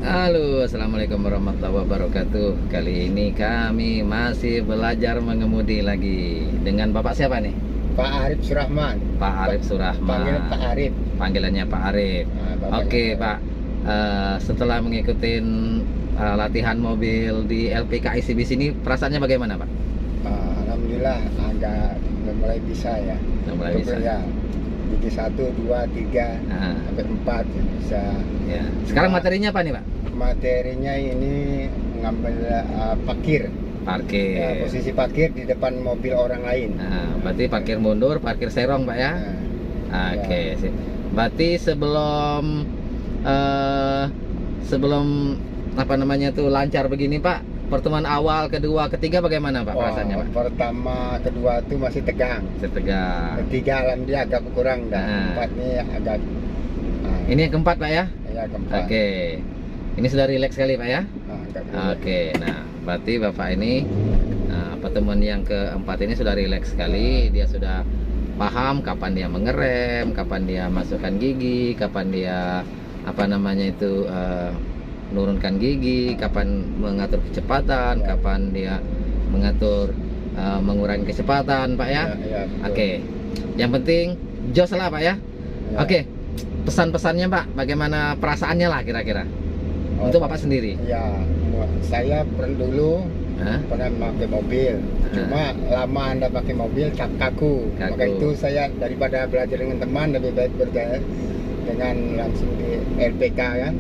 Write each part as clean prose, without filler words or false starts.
Halo, assalamualaikum warahmatullahi wabarakatuh. Kali ini kami masih belajar mengemudi lagi dengan Bapak siapa nih? Pak Arif Surahman. Pak Arif Surahman. Panggil Pak Arif. Panggilannya Pak Arif. Oke Pak, setelah mengikuti latihan mobil di LPK ICBC ini, perasaannya bagaimana Pak? Alhamdulillah agak mulai bisa ya. Mulai bisa. Ya. Gigi 1, 2, 3, sampai 4 bisa. Ya. Sekarang materinya apa nih Pak? Materinya ini ngambil parkir. Parkir. Ya, posisi parkir di depan mobil orang lain. Nah, berarti parkir mundur, parkir serong Pak ya? Oke, sip. Berarti sebelum apa namanya tuh lancar begini Pak, pertemuan awal, kedua, ketiga bagaimana Pak perasaannya Pak? Pertama, kedua itu masih tegang. Tegang. Ketiga alhamdulillah agak kurang dan empat ini agak. Ini yang keempat Pak ya? Ya keempat. Oke. Ini sudah rileks sekali Pak ya? Oke. Nah berarti Bapak ini pertemuan yang keempat ini sudah rileks sekali. Dia sudah paham kapan dia mengerem, kapan dia masukkan gigi, kapan dia apa namanya itu menurunkan gigi, kapan mengatur kecepatan, kapan dia mengatur mengurangi kecepatan Pak ya. Oke. Yang penting jos lah Pak ya. Oke. Pesan-pesannya Pak, bagaimana perasaannya lah kira-kira untuk Bapak sendiri? Ya, saya dulu pernah pakai mobil, cuma lama Anda pakai mobil kaku. Maka itu saya daripada belajar dengan teman lebih baik belajar dengan langsung di LPK kan,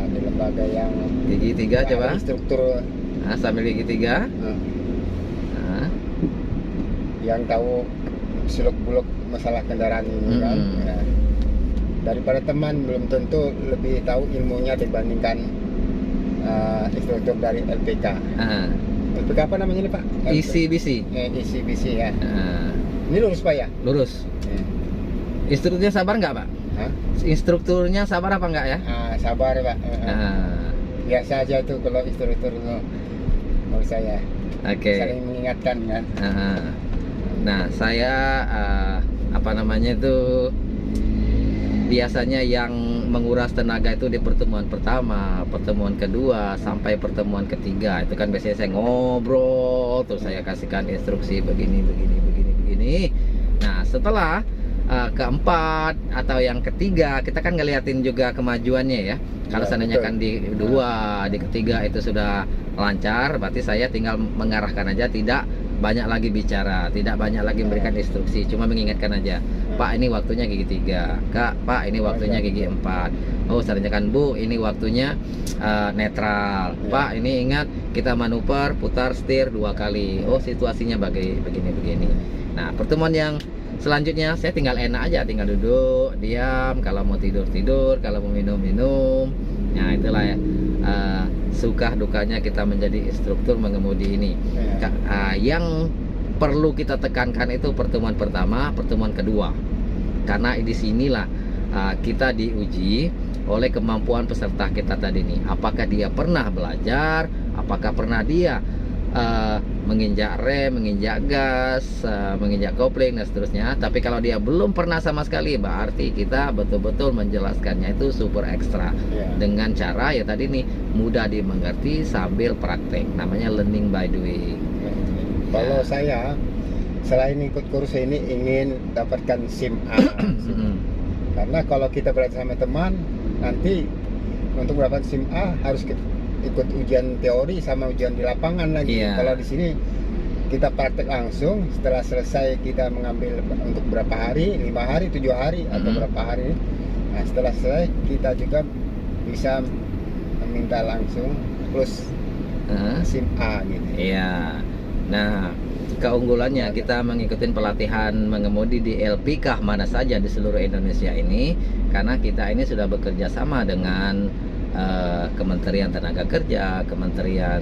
di lembaga yang gigi 3 coba instruktur sambil gigi 3 yang tahu seluk-beluk masalah kendaraan ini kan. Daripada teman belum tentu lebih tahu ilmunya dibandingkan instruktur dari LPK. LPK apa namanya ini Pak? ICBC. ICBC ya. Ini lurus Pak ya? Lurus. Instrukturnya sabar nggak Pak? Instrukturnya sabar apa enggak ya? Sabar Pak. Biasa aja tuh kalau instruktur menurut saya. Oke. Saling mengingatkan kan. Nah saya apa namanya itu biasanya yang menguras tenaga itu di pertemuan pertama, pertemuan kedua, sampai pertemuan ketiga. Itu kan biasanya saya ngobrol, terus saya kasihkan instruksi begini. Nah setelah keempat atau yang ketiga, kita kan ngeliatin juga kemajuannya ya. Kalau seandainya kan di dua, di ketiga itu sudah lancar, berarti saya tinggal mengarahkan aja, tidak banyak lagi bicara, tidak banyak lagi memberikan instruksi, cuma mengingatkan aja, Pak ini waktunya gigi 3, Kak, Pak ini waktunya gigi 4. Oh seandainya kan Bu, ini waktunya netral, Pak ini ingat kita manuver putar setir 2 kali. Oh situasinya begini. Nah pertemuan yang selanjutnya saya tinggal enak aja, tinggal duduk, diam, kalau mau tidur, kalau mau minum. Nah itulah ya suka dukanya kita menjadi instruktur mengemudi ini. Yang perlu kita tekankan itu pertemuan pertama, pertemuan kedua, karena di sinilah kita diuji oleh kemampuan peserta kita tadi nih. Apakah dia pernah belajar, apakah pernah dia menginjak rem, menginjak gas, menginjak kopling dan seterusnya. Tapi kalau dia belum pernah sama sekali, berarti kita betul-betul menjelaskannya itu super ekstra dengan cara ya tadi nih, mudah dimengerti sambil praktek. Namanya learning by doing. Kalau saya selain ikut kursus ini ingin dapatkan SIM A. Karena kalau kita belajar sama teman, nanti untuk mendapatkan SIM A harus ikut ujian teori sama ujian di lapangan lagi. Kalau di sini kita praktek langsung, setelah selesai kita mengambil untuk berapa hari, 5 hari, 7 hari atau berapa hari. Nah setelah selesai kita juga bisa meminta langsung plus SIM A gitu. Iya. Nah keunggulannya kita mengikuti pelatihan mengemudi di LPK mana saja di seluruh Indonesia ini, karena kita ini sudah bekerja sama dengan Kementerian Tenaga Kerja, Kementerian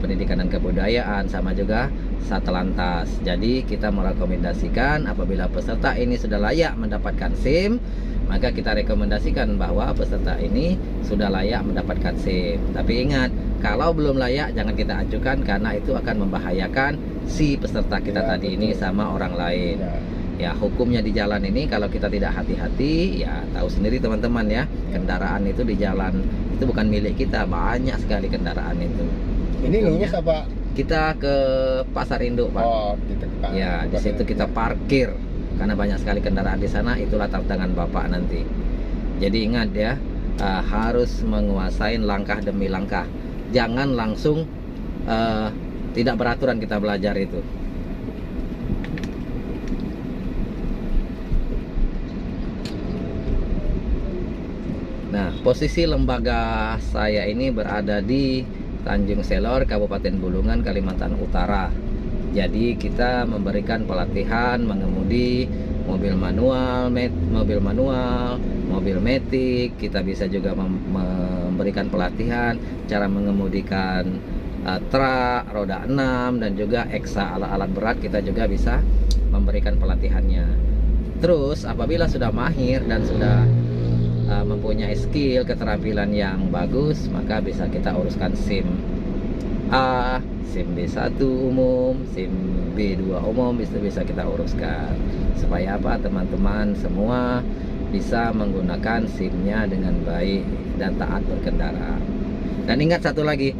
Pendidikan dan Kebudayaan, sama juga Satlantas. Jadi kita merekomendasikan apabila peserta ini sudah layak mendapatkan SIM, maka kita rekomendasikan bahwa peserta ini sudah layak mendapatkan SIM. Tapi ingat, kalau belum layak jangan kita ajukan, karena itu akan membahayakan si peserta kita tadi ini sama orang lain. Ya, hukumnya di jalan ini kalau kita tidak hati-hati, ya tahu sendiri teman-teman ya, kendaraan itu di jalan itu bukan milik kita, banyak sekali kendaraan itu. Ini Hukumnya, lurus apa? kita ke Pasar Induk, Pak. Oh, kita ke kanan. Ya, di situ kita parkir karena banyak sekali kendaraan di sana. Itulah tantangan Bapak nanti. Jadi ingat ya, harus menguasai langkah demi langkah. Jangan langsung tidak beraturan kita belajar itu. Nah, posisi lembaga saya ini berada di Tanjung Selor, Kabupaten Bulungan, Kalimantan Utara. Jadi kita memberikan pelatihan mengemudi mobil manual, mobil matic. Kita bisa juga memberikan pelatihan cara mengemudikan truk roda 6 dan juga eksa alat-alat berat. Kita juga bisa memberikan pelatihannya. Terus apabila sudah mahir dan sudah mempunyai skill, keterampilan yang bagus, maka bisa kita uruskan SIM A, SIM B1 umum, SIM B2 umum, bisa kita uruskan. Supaya apa? Teman-teman semua bisa menggunakan SIM-nya dengan baik dan taat berkendara. Dan ingat satu lagi,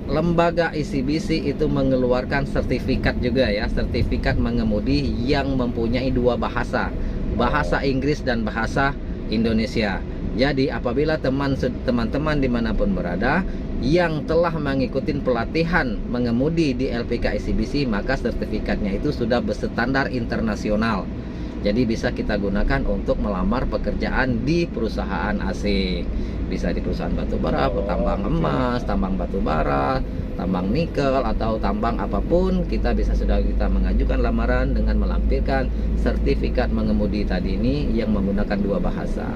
lembaga ICBC itu mengeluarkan sertifikat juga ya, sertifikat mengemudi yang mempunyai 2 bahasa, bahasa Inggris dan bahasa Indonesia. Jadi apabila teman-teman dimanapun berada yang telah mengikuti pelatihan mengemudi di LPK ICBC, maka sertifikatnya itu sudah berstandar internasional. Jadi bisa kita gunakan untuk melamar pekerjaan di perusahaan asing. Bisa di perusahaan batubara, tambang emas, tambang batubara, tambang nikel, atau tambang apapun, kita mengajukan lamaran dengan melampirkan sertifikat mengemudi tadi ini yang menggunakan 2 bahasa.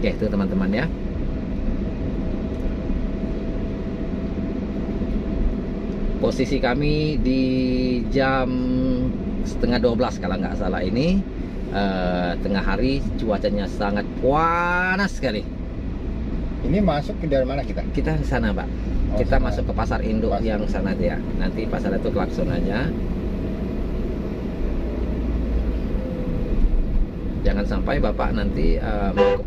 Oke, itu teman-teman ya. Posisi kami di jam setengah 12 kalau nggak salah ini, tengah hari, cuacanya sangat panas sekali. Ini masuk ke dari mana kita? Kita ke sana, Pak. Kita masuk ke Pasar Induk yang sana ya. Nanti pasar itu klakson aja. Jangan sampai Bapak nanti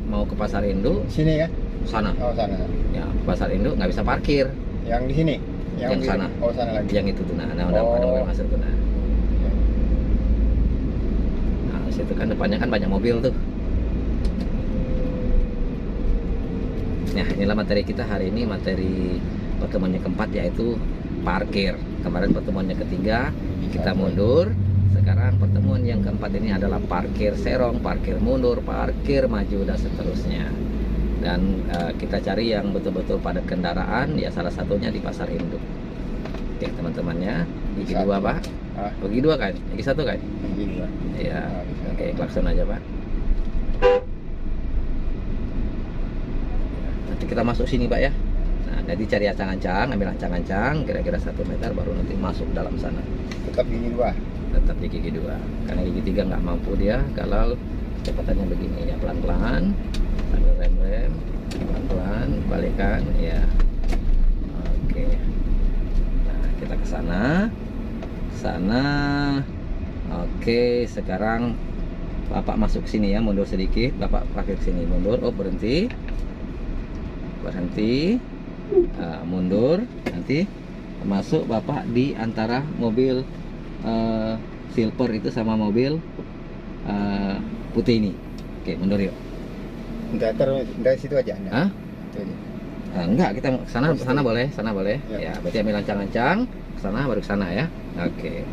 mau ke Pasar Induk. Sini ya? Sana. Oh, sana. Ya, Pasar Induk nggak bisa parkir. Yang di sini? Yang sana. Oh, sana lagi. Yang itu tuh, nah, ada mobil masuk tuh, nah. Nah, situ kan depannya kan banyak mobil tuh. Nah, inilah materi kita hari ini, materi pertemuannya keempat, yaitu parkir. Kemarin pertemuannya ketiga, kita mundur. Sekarang pertemuan yang keempat ini adalah parkir serong, parkir mundur, parkir maju, dan seterusnya. Dan kita cari yang betul-betul padat kendaraan, ya salah satunya di Pasar Induk. Oke teman-teman ya, gigi 2 Pak. Gigi 2 kan? Gigi 1 kan? Gigi 2. Iya. Oke, klakson aja Pak. Nanti kita masuk sini Pak ya. Nah, jadi cari ancang-ancang, ambil ancang-ancang, kira-kira 1 meter baru nanti masuk dalam sana. Tetap gigi 2. Tetap di gigi 2. Karena gigi 3 nggak mampu dia kalau kecepatannya begini ya, pelan-pelan. Sambil rem-rem, pelan-pelan, balikan ya. Oke. Nah, kita ke sana. Oke, sekarang Bapak masuk sini ya, mundur sedikit. Bapak parkir sini, mundur. Oh, berhenti. Mundur. Nanti masuk Bapak di antara mobil silver itu sama mobil putih ini. Oke, mundur yuk. Dari situ aja. Hah? Enggak, kita sana boleh, ya. Berarti ambil ancang-ancang, sana baru ke sana ya. Oke.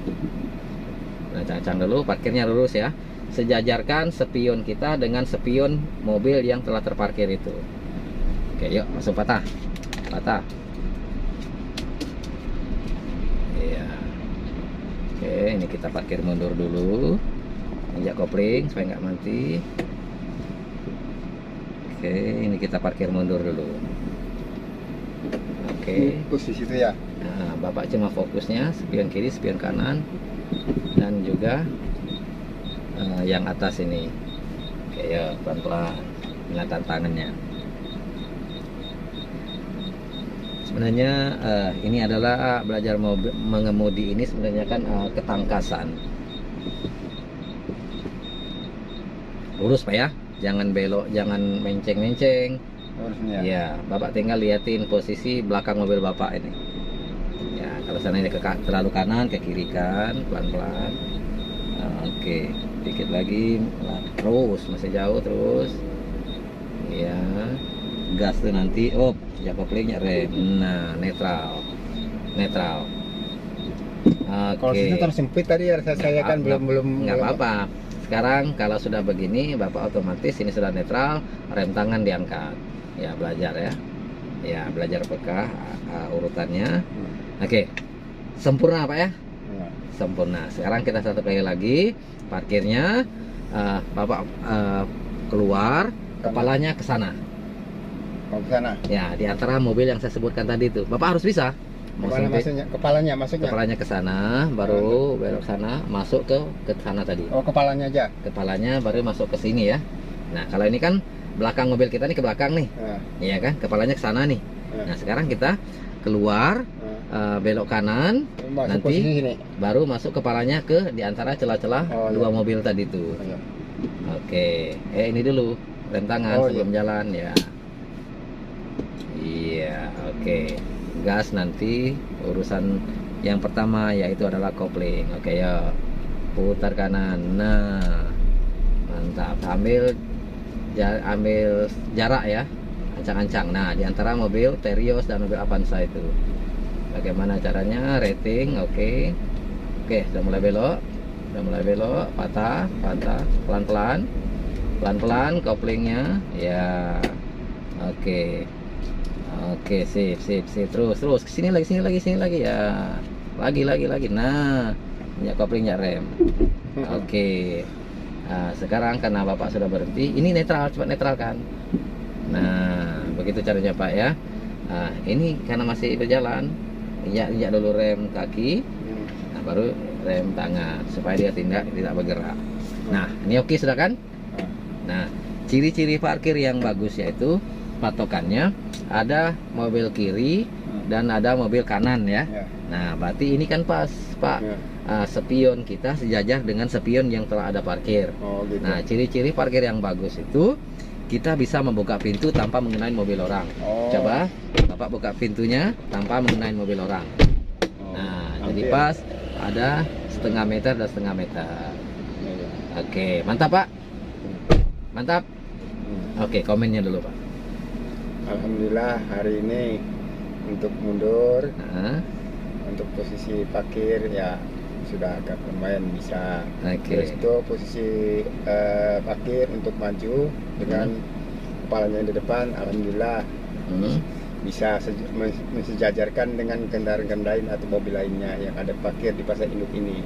Ancang-ancang dulu, parkirnya lurus ya. Sejajarkan spion kita dengan spion mobil yang telah terparkir itu. Oke, yuk masuk patah. Iya. Oke, ini kita parkir mundur dulu. Injak kopling supaya nggak mati. Oke, ini kita parkir mundur dulu. Oke. Posisi itu ya. Nah, Bapak cuma fokusnya spion kiri, spion kanan, dan juga yang atas ini. Oke, ya pelan-pelan. Inilah tantangannya. Sebenarnya ini adalah belajar mengemudi ini sebenarnya kan ketangkasan. lurus Pak ya, jangan belok, jangan menceng-menceng. Harusnya. Ya, Bapak tinggal liatin posisi belakang mobil Bapak ini. Ya, kalau seandainya terlalu kanan, ke kiri kan, pelan-pelan. Oke, dikit lagi, terus masih jauh terus. Ya, gas tuh nanti, sejak koplingnya rem. Nah, netral. Kalau Oke. situ terlalu sempit tadi ya, saya kan belum Nggak apa-apa. Sekarang kalau sudah begini, Bapak otomatis ini sudah netral, rem tangan diangkat. Ya, belajar ya. Ya, belajar peka urutannya. Oke. Sempurna Pak ya? Ya. Sempurna. Sekarang kita satu kali lagi parkirnya. Bapak keluar, kepalanya ke sana. Mau ke sana. Ya, di antara mobil yang saya sebutkan tadi itu. Bapak harus bisa. Mau Kemana sempit, maksudnya? Kepalanya maksudnya? kepalanya ke sana, baru belok sana, masuk ke sana tadi. Oh, kepalanya aja. Kepalanya baru masuk ke sini ya. Nah, kalau ini kan belakang mobil kita nih ke belakang nih. Nah, Iya kan? Kepalanya ke sana nih. Nah, sekarang kita keluar, belok kanan, masuk nanti posisi sini. baru masuk kepalanya ke di antara celah-celah dua mobil tadi tuh. Iya. Oke. Ini dulu rem tangan sebelum jalan ya. Iya, oke. Gas nanti urusan yang pertama yaitu adalah kopling. Oke ya. Putar kanan. Nah, mantap. Ambil jarak ya. Ancang-ancang. Nah, di antara mobil Terios dan mobil Avanza itu. Bagaimana caranya? Rating, oke. Oke, sudah mulai belok. Patah, pelan-pelan koplingnya. Ya. Oke. Oke, sip. Terus kesini lagi ya. Lagi. Nah, minyak koplingnya rem. Oke. Nah, sekarang karena Bapak sudah berhenti, ini netral, cepat netral kan. Nah, begitu caranya Pak ya. Nah, ini karena masih berjalan, injak dulu rem kaki. Nah, baru rem tangan supaya dia tidak bergerak. Nah, ini oke sudah kan? Nah, ciri-ciri parkir yang bagus yaitu patokannya ada mobil kiri dan ada mobil kanan ya. Nah, berarti ini kan pas Pak. Spion kita sejajar dengan spion yang telah ada parkir. Gitu. Nah, ciri-ciri parkir yang bagus itu kita bisa membuka pintu tanpa mengenai mobil orang. Coba Bapak buka pintunya tanpa mengenai mobil orang. Nah, jadi pas ada setengah meter dan setengah meter. Oke, mantap Pak. Mantap. Oke, komennya dulu Pak. Alhamdulillah hari ini untuk mundur, untuk posisi parkir ya sudah agak lumayan bisa. Terus itu posisi parkir untuk maju dengan kepalanya di depan, alhamdulillah bisa mensejajarkan dengan kendaraan lain atau mobil lainnya yang ada parkir di pasar induk ini.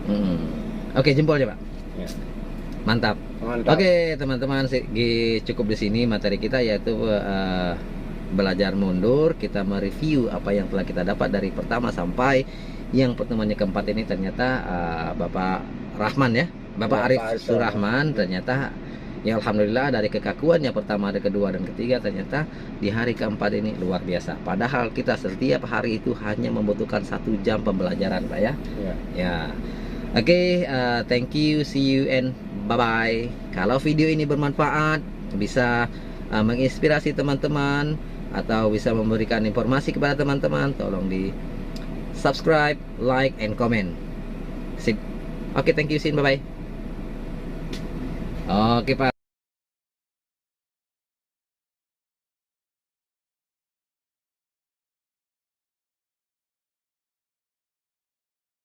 Oke, jempolnya Pak. Ya. Mantap. Oke, teman-teman, cukup di sini materi kita yaitu belajar mundur. Kita mereview apa yang telah kita dapat dari pertama sampai yang pertemuannya keempat ini. Ternyata Bapak Rahman ya, Bapak Arif Surahman ternyata ya alhamdulillah dari kekakuannya pertama, ada kedua dan ketiga, ternyata di hari keempat ini luar biasa. Padahal kita setiap hari itu hanya membutuhkan 1 jam pembelajaran Pak ya. Ya. Oke, thank you, see you and bye bye. Kalau video ini bermanfaat, bisa menginspirasi teman-teman atau bisa memberikan informasi kepada teman-teman, tolong di subscribe, like, and comment. Sip. Oke, thank you, see you, bye bye. Oke Pak.